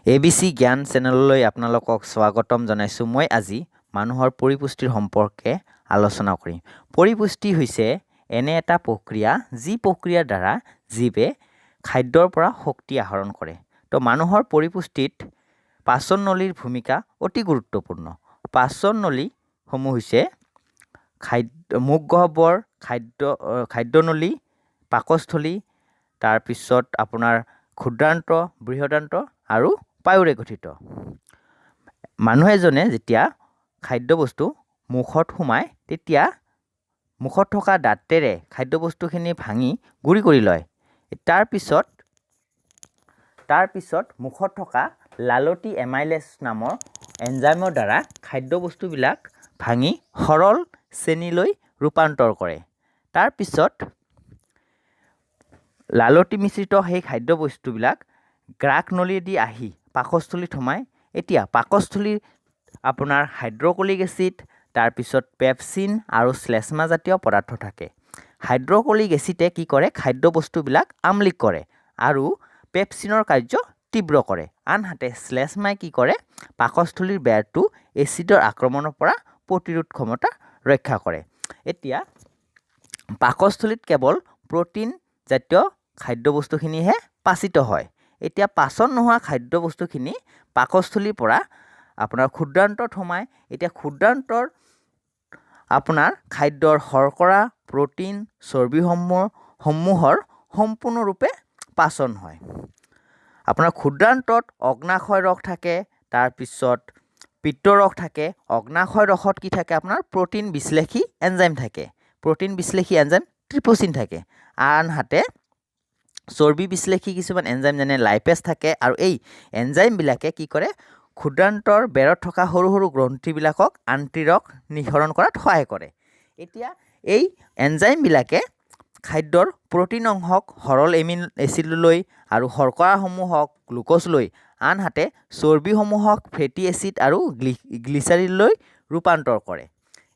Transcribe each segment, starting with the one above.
ABC জ্ঞান চেনেললৈ আপোনালোকক স্বাগতম জনাইছোঁ। মই আজি মানুহৰ পৰিপুষ্টিৰ সম্পৰ্কে আলোচনা কৰিম। পৰিপুষ্টি হৈছে এনে এটা প্ৰক্ৰিয়া যি প্ৰক্ৰিয়াৰ দ্বাৰা জীৱে খাদ্যৰ পৰা শক্তি আহৰণ কৰে। তো মানুহৰ পৰিপুষ্টিত পাচন নলীৰ ভূমিকা অতি গুৰুত্বপূৰ্ণ। পাচন নলীসমূহ হৈছে মুখগহ্বৰ, খাদ্যনলী, পাকস্থলী, তাৰপিছত আপোনাৰ ক্ষুদ্ৰান্ত, বৃহদান্ত আৰু পায়ুৰে গঠিত। মানুহ এজনে যেতিয়া খাদ্যবস্তু মুখত সোমায় তেতিয়া মুখত থকা দাঁতেৰে খাদ্যবস্তুখিনি ভাঙি গুৰি কৰি লয়। তাৰপিছত মুখত থকা লালটি এমাইলেজ নামৰ এনজাইমৰ দ্বাৰা খাদ্যবস্তুবিলাক ভাঙি সৰল চেনিলৈ ৰূপান্তৰ কৰে। তাৰপিছত লালটি মিশ্ৰিত সেই খাদ্যবস্তুবিলাক গ্ৰাক নলীয়েদি আহি পাকস্থলীত সোমায়। এতিয়া পাকস্থলীত আপোনাৰ হাইড্ৰক্লৰিক এচিড, তাৰপিছত পেপচিন আৰু শ্লেষ্মা জাতীয় পদাৰ্থ থাকে। হাইড্ৰক্লৰিক এচিডে কি কৰে? খাদ্যবস্তুবিলাক আম্লিক কৰে আৰু পেপচিনৰ কাৰ্য তীব্ৰ কৰে। আনহাতে শ্লেষ্মাই কি কৰে? পাকস্থলীৰ বেৰটো এচিডৰ আক্ৰমণৰ পৰা প্ৰতিৰোধ ক্ষমতা ৰক্ষা কৰে। এতিয়া পাকস্থলীত কেৱল প্ৰ'টিন জাতীয় খাদ্যবস্তুখিনিহে পাচিত হয়। এতিয়া পাচন নোহোৱা খাদ্যবস্তুখিনি পাকস্থলীৰ পৰা আপোনাৰ ক্ষুদ্ৰান্তত সোমায়। এতিয়া ক্ষুদ্ৰান্তৰ আপোনাৰ খাদ্যৰ শৰ্কৰা, প্ৰ'টিন, চৰ্বিসমূহৰ সম্পূৰ্ণৰূপে পাচন হয়। আপোনাৰ ক্ষুদ্ৰান্তত অগ্নাশয় ৰস থাকে, তাৰপিছত পিত্তৰস থাকে। অগ্নাশয় ৰসত কি থাকে? আপোনাৰ প্ৰ'টিন বিশ্লেষী এনজাইম থাকে। প্ৰ'টিন বিশ্লেষী এনজাইম ট্ৰিপচিন থাকে। আনহাতে চৰ্বি বিশ্লেষী কিছুমান এনজাইম যেনে লাইপেজ থাকে আৰু এই এনজাইমবিলাকে কি কৰে? ক্ষুদ্ৰান্তৰ বেৰত থকা সৰু সৰু গ্ৰন্থিবিলাকক আন্তৰিক নিঃসৰণ কৰাত সহায় কৰে। এতিয়া এই এনজাইমবিলাকে খাদ্যৰ প্ৰ'টিন অংশক সৰল এচিডলৈ আৰু শৰ্কৰাসমূহক গ্লুক'জলৈ, আনহাতে চৰ্বিসমূহক ফেটি এচিড আৰু গ্লিচাৰিনলৈ ৰূপান্তৰ কৰে।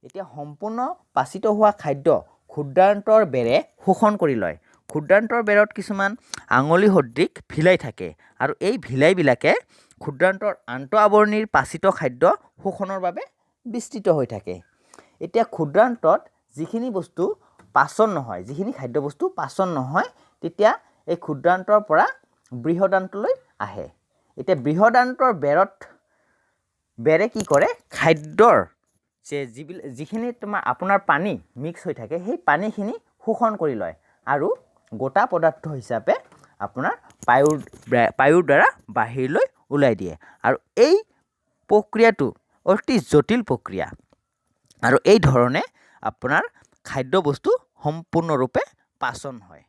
এতিয়া সম্পূৰ্ণ পাচিত হোৱা খাদ্য ক্ষুদ্ৰান্তৰ বেৰে শোষণ কৰি লয়। ক্ষুদ্ৰান্তৰ বেৰত কিছুমান আঙুলি সদৃশ ভিলাই থাকে আৰু এই ভিলাইবিলাকে ক্ষুদ্ৰান্তৰ আন্তঃআৱৰণীৰ পাচিত খাদ্য শোষণৰ বাবে বিস্তৃত হৈ থাকে। এতিয়া ক্ষুদ্ৰান্তত যিখিনি বস্তু পাচন নহয়, যিখিনি খাদ্যবস্তু পাচন নহয়, তেতিয়া এই ক্ষুদ্ৰান্তৰ পৰা বৃহদান্তলৈ আহে। এতিয়া বৃহদান্তৰ বেৰে কি কৰে? খাদ্যৰ যিখিনি আপোনাৰ পানী মিক্স হৈ থাকে সেই পানীখিনি শোষণ কৰি লয় আৰু গোটা পদাৰ্থ হিচাপে আপোনাৰ পায়ুৰ দ্বাৰা বাহিৰলৈ ওলাই দিয়ে। আৰু এই প্ৰক্ৰিয়াটো অতি জটিল প্ৰক্ৰিয়া আৰু এই ধৰণে আপোনাৰ খাদ্যবস্তু সম্পূৰ্ণৰূপে পাচন হয়।